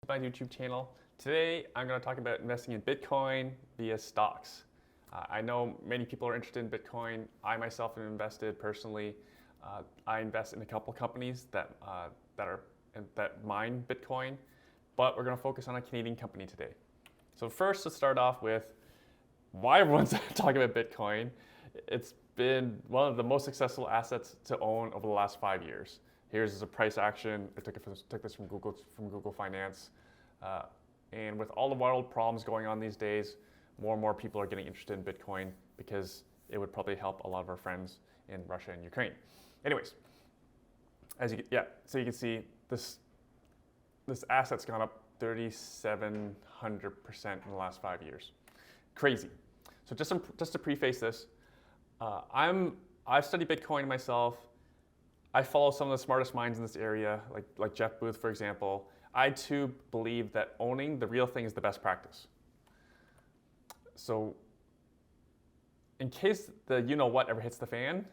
My YouTube channel. Today I'm going to talk about investing in Bitcoin via stocks. I know many people are interested in Bitcoin. I myself have invested personally. I invest in a couple companies that mine Bitcoin, but we're going to focus on a Canadian company today. So first, let's start off with why everyone's talking about Bitcoin. It's been one of the most successful assets to own over the last 5 years. Here's a price action. I took this from Google Finance. And with all the world problems going on these days, more and more people are getting interested in Bitcoin because it would probably help a lot of our friends in Russia and Ukraine. Anyways, so you can see this asset's gone up 3,700% in the last 5 years. Crazy. So just to preface this, I've studied Bitcoin myself. I follow some of the smartest minds in this area, like Jeff Booth, for example. I too believe that owning the real thing is the best practice. So in case the you-know-what ever hits the fan,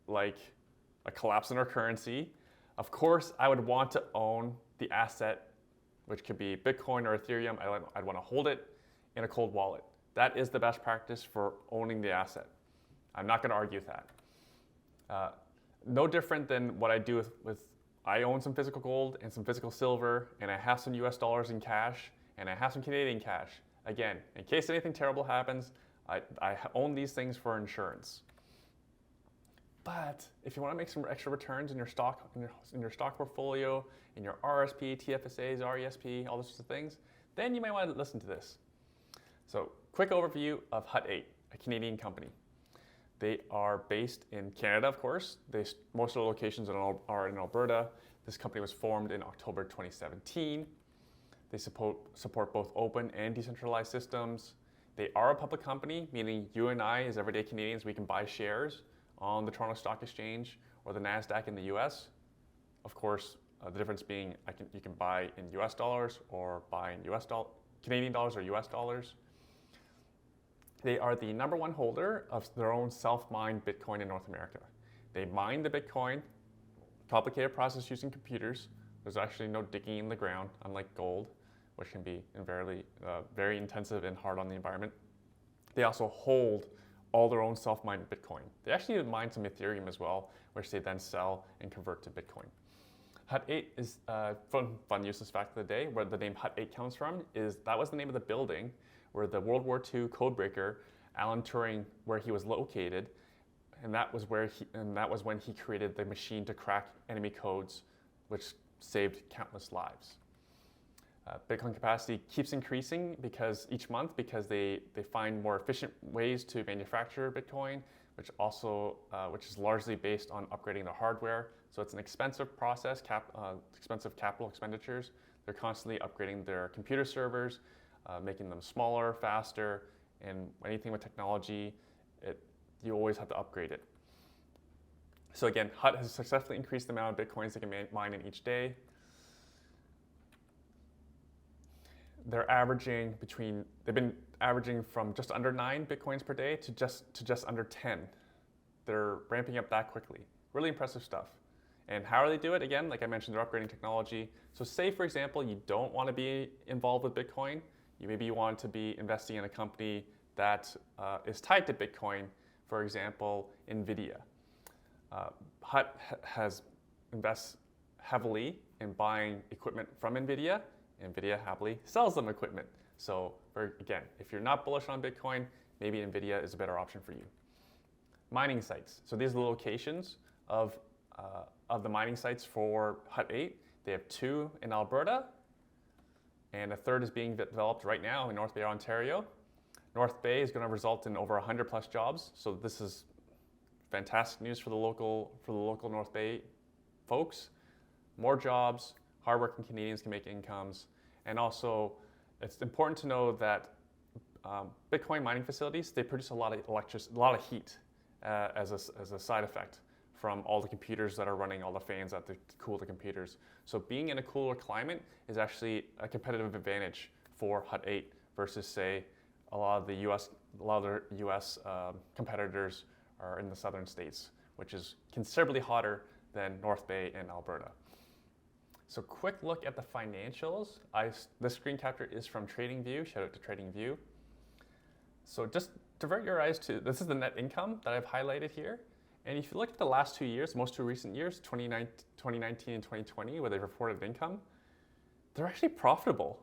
like a collapse in our currency, of course I would want to own the asset, which could be Bitcoin or Ethereum. I'd want to hold it in a cold wallet. That is the best practice for owning the asset. I'm not going to argue with that. No different than what I do with I own some physical gold and some physical silver, and I have some US dollars in cash, and I have some Canadian cash. Again, in case anything terrible happens, I own these things for insurance. But if you want to make some extra returns in your stock portfolio, in your RSP, TFSAs, RESP, all those sorts of things, then you might want to listen to this. So, quick overview of Hut 8, a Canadian company. They are based in Canada, of course. Most of the locations are in Alberta. This company was formed in October 2017. They support both open and decentralized systems. They are a public company, meaning you and I, as everyday Canadians, we can buy shares on the Toronto Stock Exchange or the NASDAQ in the US. Of course, the difference being you can buy in US dollars or buy in Canadian dollars or US dollars. They are the #1 holder of their own self-mined Bitcoin in North America. They mine the Bitcoin, complicated process using computers. There's actually no digging in the ground, unlike gold, which can be very intensive and hard on the environment. They also hold all their own self-mined Bitcoin. They actually mine some Ethereum as well, which they then sell and convert to Bitcoin. Hut 8 is fun useless fact of the day, where the name Hut 8 comes from, that was the name of the building where the World War II codebreaker, Alan Turing, where he was located, and that was when he created the machine to crack enemy codes, which saved countless lives. Bitcoin capacity keeps increasing each month because they find more efficient ways to manufacture Bitcoin, which is largely based on upgrading the hardware. So it's an expensive process, expensive capital expenditures. They're constantly upgrading their computer servers, making them smaller, faster, and anything with technology, you always have to upgrade it. So again, Hut has successfully increased the amount of Bitcoins they can mine in each day. They've been averaging from just under 9 Bitcoins per day to just under 10. They're ramping up that quickly. Really impressive stuff. And how do they do it? Again, like I mentioned, they're upgrading technology. So say, for example, you don't want to be involved with Bitcoin. Maybe you want to be investing in a company that is tied to Bitcoin, for example, NVIDIA. Hut invests heavily in buying equipment from NVIDIA. NVIDIA happily sells them equipment. So again, if you're not bullish on Bitcoin, maybe NVIDIA is a better option for you. Mining sites. So these are the locations of the mining sites for Hut 8. They have 2 in Alberta, and a 3rd is being developed right now in North Bay, Ontario. North Bay is going to result in over 100 plus jobs. So this is fantastic news for the local North Bay folks. More jobs, hardworking Canadians can make incomes, and also it's important to know that Bitcoin mining facilities, they produce a lot of heat as a side effect from all the computers that are running, all the fans that cool the computers. So being in a cooler climate is actually a competitive advantage for Hut 8 versus, say, a lot of their US competitors are in the southern states, which is considerably hotter than North Bay and Alberta. So quick look at the financials. This screen capture is from TradingView. Shout out to TradingView. So just divert your eyes to, this is the net income that I've highlighted here. And if you look at the last 2 years, most two recent years, 2019 and 2020, where they reported income, they're actually profitable.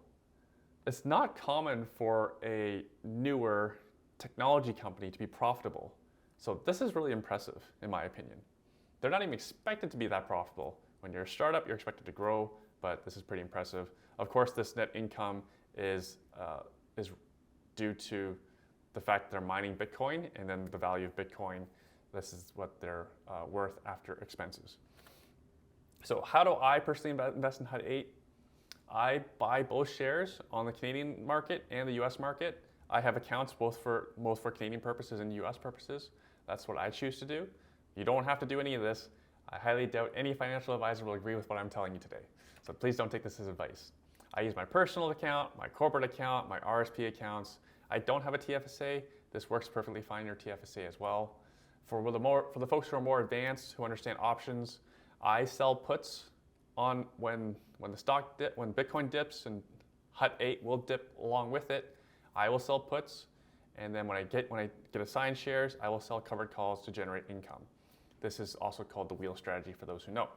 It's not common for a newer technology company to be profitable. So this is really impressive, in my opinion. They're not even expected to be that profitable. When you're a startup, you're expected to grow, but this is pretty impressive. Of course, this net income is due to the fact that they're mining Bitcoin, and then the value of Bitcoin, this is what they're worth after expenses. So how do I personally invest in Hut 8? I buy both shares on the Canadian market and the US market. I have accounts both for Canadian purposes and US purposes. That's what I choose to do. You don't have to do any of this. I highly doubt any financial advisor will agree with what I'm telling you today. So please don't take this as advice. I use my personal account, my corporate account, my RSP accounts. I don't have a TFSA. This works perfectly fine in your TFSA as well. For the folks who are more advanced, who understand options, I sell puts on when Bitcoin dips, and Hut 8 will dip along with it. I will sell puts, and then when I get assigned shares, I will sell covered calls to generate income. This is also called the wheel strategy for those who know.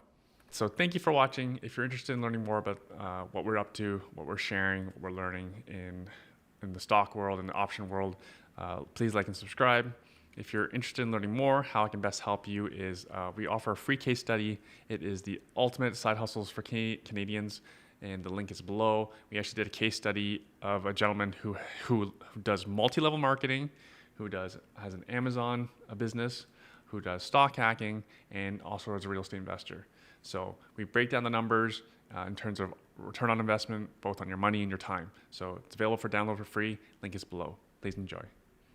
So thank you for watching. If you're interested in learning more about what we're up to, what we're sharing, what we're learning in the stock world and the option world, please like and subscribe. If you're interested in learning more, how I can best help you is we offer a free case study. It is the ultimate side hustles for Canadians, and the link is below. We actually did a case study of a gentleman who does multi-level marketing, who has an Amazon business, who does stock hacking, and also is a real estate investor. So we break down the numbers in terms of return on investment, both on your money and your time. So it's available for download for free. Link is below. Please enjoy.